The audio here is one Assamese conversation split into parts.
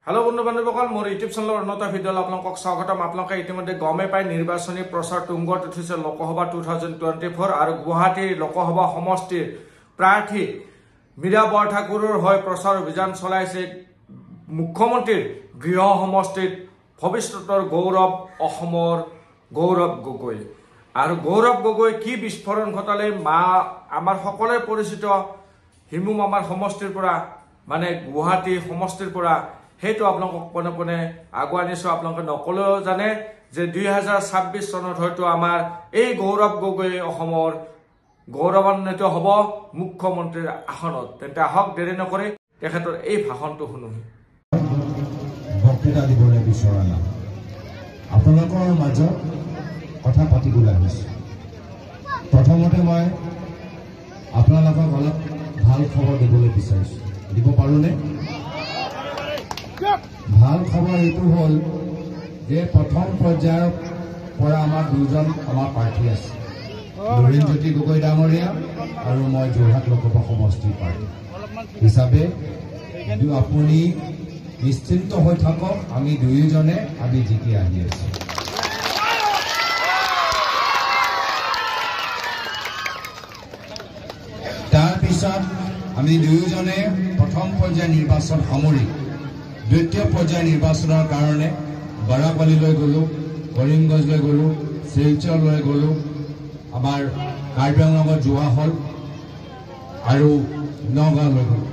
हेलो बंधु बान्धवসকল मोर यूट्यूब चैनल अन्नता भिडिओ आपलोक स्वागतम। आपलोके इतिमध्ये गमे पाई निर्वाचनी प्रचार तुंगत उठिसे लोकसभा 2024 और गुवाहाटी लोकसभा समष्टिर प्रार्थी मीरा बरठाकुৰৰ হৈ प्रचार अभियान चलाइছে मुख्यमंत्री गृह समष्टित भविष्यतर गौरव अहोমৰ गौरव गगৈ और गौरव गगৈ की विस्फोरण घटाले मा आमार सकलोरे परिचित हिमु मामार समष्टिर পৰা माने गुवाहाटी समष्टिर পৰা हेतु आपलोक पने पने आगुआ निसो आपलोक नकलेও जाने जे 2026 सनत হয়তো আমাৰ এই गौरव गगৈ অসমৰ गौरवान्वित হব मुख्यमंत्रीर आसনত। तेन्ते आहक देरी नकरि তেখেতৰ এই ভাষণটো শুনো। বক্তৃতা দিবলৈ বিচৰা নাই, আপোনালোকৰ মাজত কথা পাতিবলৈ আহিছোঁ। প্ৰথমতে মই আপোনালোকক অলপ ভাল খবৰ দিবলৈ বিচাৰিছোঁ, দিব পাৰোঁনে? ভাল খবৰ এইটো হ'ল যে প্ৰথম পৰ্যায়ৰ পৰা আমাৰ দুজন আমাৰ প্ৰাৰ্থী আছে, লুৰিণজ্যোতি গগৈ ডাঙৰীয়া আৰু মই যোৰহাট লোকসভা সমষ্টিৰ প্ৰাৰ্থী হিচাপে। আপুনি নিশ্চিন্ত হৈ থাকক, আমি দুয়োজনে আমি জিকি আহি আছোঁ। তাৰপিছত আমি দুয়োজনে প্ৰথম পৰ্যায়ৰ নিৰ্বাচন সামৰি দ্বিতীয় পৰ্যায়ৰ নিৰ্বাচনৰ কাৰণে বাৰাপালীলৈ গ'লোঁ, কৰিমগঞ্জলৈ গ'লোঁ, শিলচৰলৈ গ'লোঁ, আমাৰ কাৰ্বি আংলঙত যোৱা হ'ল আৰু নগাঁৱলৈ গ'লোঁ।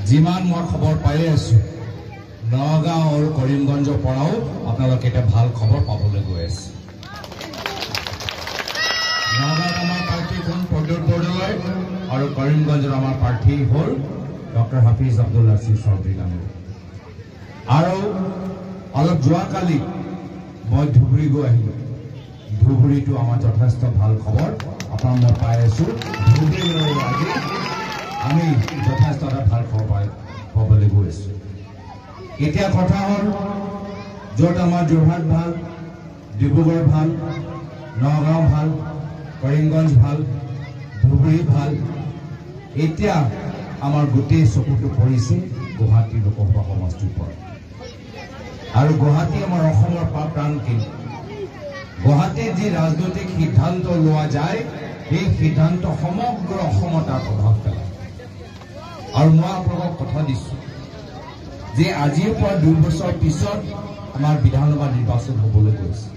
যিমান মই খবৰ পাই আছোঁ, নগাঁও আৰু কৰিমগঞ্জৰ পৰাও আপোনালোকে এটা ভাল খবৰ পাবলৈ গৈ আছে। নগাঁৱত আমাৰ প্ৰাৰ্থী হ'ল প্ৰদ্যুৎ বৰদলৈ আৰু কৰিমগঞ্জৰ আমাৰ প্ৰাৰ্থী হ'ল ডক্টৰ হাফিজ আব্দুল নাছিৰ চৌধুৰী ডাঙৰীয়া। আৰু অলপ যোৱাকালি মই ধুবুৰী গৈ আহিলোঁ। ধুবুৰীটো আমাৰ যথেষ্ট ভাল খবৰ আপোনাৰ মই পাই আছোঁ। ধুবুৰীলৈ আজি আমি যথেষ্ট এটা ভাল খবৰ পাবলৈ গৈ আছোঁ। এতিয়া কথা হ'ল, য'ত আমাৰ যোৰহাট ভাল, ডিব্ৰুগড় ভাল, নগাঁও ভাল, কৰিমগঞ্জ ভাল, ধুবুৰী ভাল, এতিয়া আমাৰ গোটেই চকুটো পৰিছে গুৱাহাটী লোকসভা সমষ্টিৰ পৰা। আৰু গুৱাহাটী আমাৰ অসমৰ প্ৰাণকেন্দ্ৰ। গুৱাহাটীত যি ৰাজনৈতিক সিদ্ধান্ত লোৱা যায়, সেই সিদ্ধান্ত সমগ্ৰ অসমত তাৰ প্ৰভাৱ পেলায়। আৰু মই আপোনালোকক কথা দিছোঁ যে আজিৰ পৰা 2 বছৰ পিছত আমাৰ বিধানসভা নিৰ্বাচন হ'বলৈ গৈছে।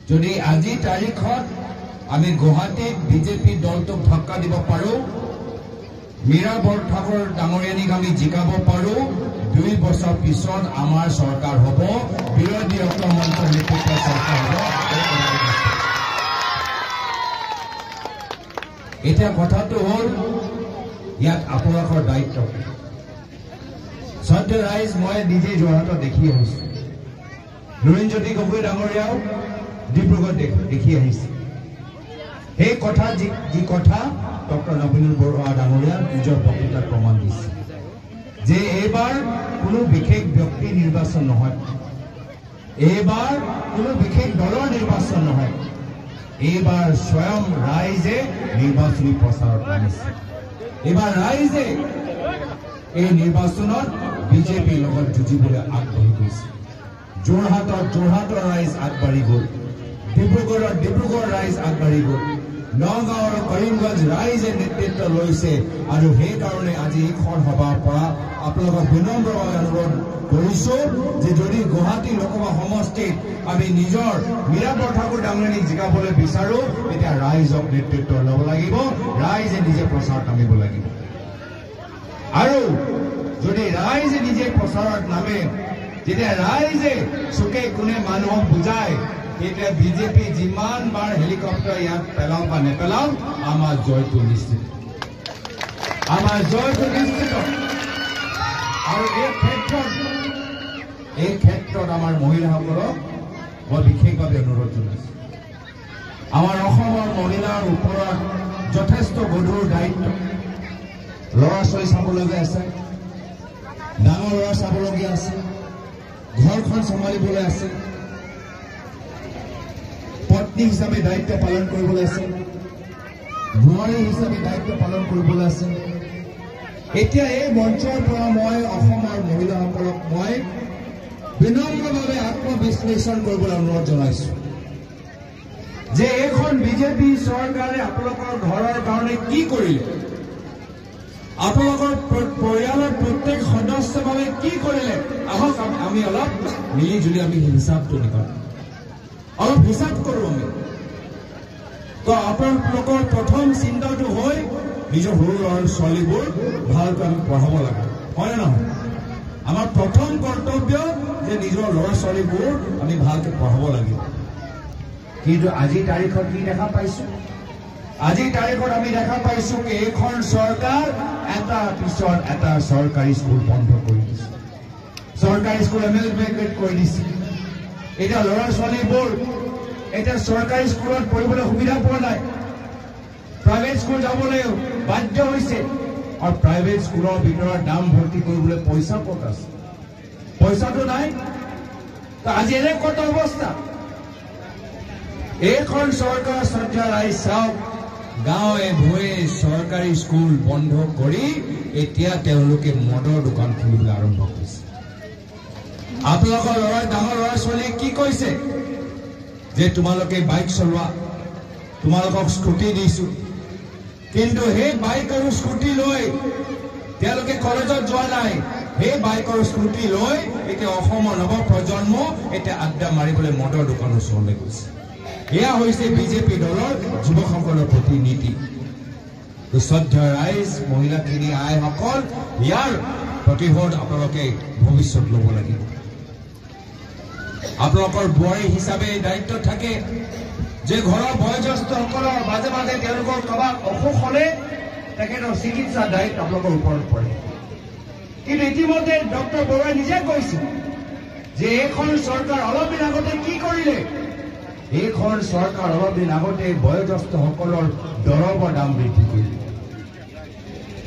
যদি আজিৰ তাৰিখত আমি গুৱাহাটীত বিজেপি দলটোক ধাক্কা দিব পাৰোঁ, মীৰা বৰঠাকুৰ ডাঙৰীয়ানীক আমি জিকাব পাৰোঁ, 2 বছৰ পিছত আমাৰ চৰকাৰ হ'ব, বিৰোধী অসমন্ত্ৰৰ নেতৃত্বৰ চৰকাৰ হ'ব। এতিয়া কথাটো হ'ল, ইয়াত আপোনালোকৰ দায়িত্ব। সদ্য ৰাইজ মই নিজে যোৰহাটত দেখি আহিছোঁ, লুৰিণজ্যোতি গগৈ ডাঙৰীয়াও ডিব্ৰুগড়ত দেখি আহিছে। সেই কথা যি কথা ডক্টৰ নবীন বৰুৱা ডাঙৰীয়া নিজৰ বক্তৃতাত প্ৰমাণ দিছে যে এইবাৰ কোনো বিশেষ ব্যক্তি নিৰ্বাচন নহয়, এইবাৰ কোনো বিশেষ দলৰ নিৰ্বাচন নহয়, এইবাৰ স্বয়ং ৰাইজে নিৰ্বাচনী প্ৰচাৰত নামিছে। এইবাৰ ৰাইজে এই নিৰ্বাচনত বিজেপিৰ লগত যুঁজিবলৈ আগবাঢ়ি গৈছে। যোৰহাটৰ ৰাইজ আগবাঢ়ি গ'ল, ডিব্ৰুগড়ৰ ৰাইজ আগবাঢ়ি গ'ল, নগাঁও আৰু কৰিমগঞ্জ ৰাইজে নেতৃত্ব লৈছে। আৰু সেইকাৰণে আজি এইখন সভাৰ পৰা আপোনালোকক বিনম্ৰভাৱে অনুৰোধ কৰিছোঁ যে যদি গুৱাহাটী লোকসভা সমষ্টিত আমি নিজৰ মীৰা বৰঠাকুৰ ডাঙৰীয়ানীক জিকাবলৈ বিচাৰোঁ, তেতিয়া ৰাইজক নেতৃত্ব ল'ব লাগিব, ৰাইজে নিজে প্ৰচাৰত নামিব লাগিব। আৰু যদি ৰাইজে নিজে প্ৰচাৰত নামে, তেতিয়া ৰাইজে চুকে কোণে মানুহক বুজায়, তেতিয়া বিজেপি যিমান বাৰ হেলিকপ্টাৰ ইয়াত পেলাও বা নেপেলাও, আমাৰ জয়টো নিশ্চিত, আমাৰ জয়টো নিশ্চিত। আৰু এই ক্ষেত্ৰত আমাৰ মহিলাসকলক মই বিশেষভাৱে অনুৰোধ জনাইছোঁ। আমাৰ অসমৰ মহিলাৰ ওপৰত যথেষ্ট গধুৰ দায়িত্ব। ল'ৰা ছোৱালী চাবলগীয়া আছে, ডাঙৰ ল'ৰা চাবলগীয়া আছে, ঘৰখন চম্ভালিবলৈ আছে, পত্নী হিচাপে দায়িত্ব পালন কৰিবলৈ আছে, বোৱাৰী হিচাপে দায়িত্ব পালন কৰিবলৈ আছে। এতিয়া এই মঞ্চৰ পৰা মই অসমৰ মহিলাসকলক বিনম্ৰভাৱে আত্মবিশ্লেষণ কৰিবলৈ অনুৰোধ জনাইছো যে এইখন বিজেপি চৰকাৰে আপোনালোকৰ ঘৰৰ কাৰণে কি কৰিলে, আপোনালোকৰ পৰিয়ালৰ প্ৰত্যেক সদস্যৰ বাবে কি কৰিলে। আহক আমি অলপ মিলি জুলি আমি হিচাপটো নিকালোঁ, অলপ হিচাপ কৰোঁ আমি। তো আপোনালোকৰ প্ৰথম চিন্তাটো হয় নিজৰ সৰু ল'ৰা ছোৱালীবোৰ ভালকৈ আমি পঢ়াব লাগে, হয় নে নহয়? আমাৰ প্ৰথম কৰ্তব্য যে নিজৰ ল'ৰা ছোৱালীবোৰ আমি ভালকৈ পঢ়াব লাগিব। কিন্তু আজিৰ তাৰিখত কি দেখা পাইছো? আজিৰ তাৰিখত আমি দেখা পাইছো যে এইখন চৰকাৰ এটাৰ পিছত এটা চৰকাৰী স্কুল বন্ধ কৰি দিছে, চৰকাৰী স্কুল এমেলমেণ্ট কৰি দিছে। এতিয়া ল'ৰা ছোৱালীবোৰ এতিয়া চৰকাৰী স্কুলত পঢ়িবলৈ সুবিধা পোৱা নাই, প্ৰাইভেট স্কুল যাবলৈ বাধ্য হৈছে। আৰু প্ৰাইভেট স্কুলৰ ভিতৰত নাম ভৰ্তি কৰিবলৈ পইচা ক'ত আছে? পইচাটো নাই। আজি এনেকুৱা অৱস্থা। এইখন চৰকাৰ শ্ৰদ্ধা ৰাইজ চাওক, গাঁৱে ভূঞে চৰকাৰী স্কুল বন্ধ কৰি এতিয়া তেওঁলোকে মদৰ দোকান খুলিবলৈ আৰম্ভ কৰিছে। আপোনালোকৰ ডাঙৰ ল'ৰা ছোৱালীয়ে কি কৈছে যে তোমালোকে বাইক চলোৱা, তোমালোকক স্কুটি দিছো, কিন্তু সেই বাইক আৰু স্কুটি লৈ তেওঁলোকে কলেজত যোৱা নাই। সেই বাইক আৰু স্কুটি লৈ এতিয়া অসমৰ নৱ প্ৰজন্ম এতিয়া আড্ডা মাৰিবলৈ মদৰ দোকানৰ ওচৰলৈ গৈছে। এয়া হৈছে বিজেপি দলৰ যুৱকসকলৰ প্ৰতি নীতি। শ্ৰদ্ধা ৰাইজ, মহিলাখিনি, আইসকল, ইয়াৰ প্ৰতিশোধ আপোনালোকে ভৱিষ্যত ল'ব লাগিব। আপোনালোকৰ বোৱাৰী হিচাপে দায়িত্ব থাকে যে ঘৰৰ বয়োজ্যেষ্ঠসকলৰ মাজে মাজে তেওঁলোকৰ কাৰোবাক অসুখ হ'লে তেখেতৰ চিকিৎসাৰ দায়িত্ব আপোনালোকৰ ওপৰত পৰে। কিন্তু ইতিমধ্যে ডক্টৰ বৰুৱাই নিজে কৈছে যে এইখন চৰকাৰ অলপ দিন আগতে কি কৰিলে? এইখন চৰকাৰ অলপ দিন আগতে বয়োজ্যেষ্ঠসকলৰ দৰৱৰ দাম বৃদ্ধি কৰিলে।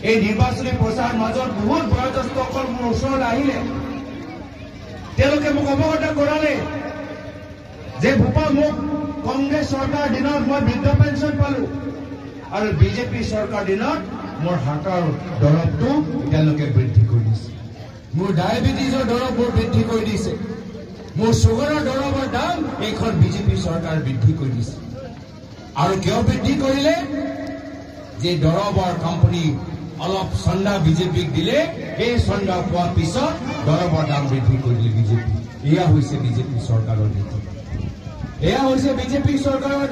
এই নিৰ্বাচনী প্ৰচাৰৰ মাজত বহুত বয়োজ্যেষ্ঠসকল মোৰ ওচৰলৈ আহিলে, তেওঁলোকে মোক অৱগত কৰালে যে ভূপা, মোক কংগ্ৰেছ চৰকাৰ দিনত মই বৃদ্ধ পেঞ্চন পালো আৰু বিজেপি চৰকাৰ দিনত মোৰ হাতৰ দৰৱটো তেওঁলোকে বৃদ্ধি কৰি দিছে, মোৰ ডায়েবেটিছৰ দৰৱবোৰ বৃদ্ধি কৰি দিছে, মোৰ চুগাৰৰ দৰৱৰ দাম এইখন বিজেপি চৰকাৰ বৃদ্ধি কৰি দিছে। আৰু কিয় বৃদ্ধি কৰিলে? যে দৰৱৰ কোম্পানী অলপ চন্দা বিজেপিক দিলে, এই চন্দা পোৱাৰ পিছত দৰৱৰ দাম বৃদ্ধি কৰি দিলে বিজেপি। এয়া হৈছে বিজেপি চৰকাৰৰ নীতি, এয়া হৈছে বিজেপি চৰকাৰৰ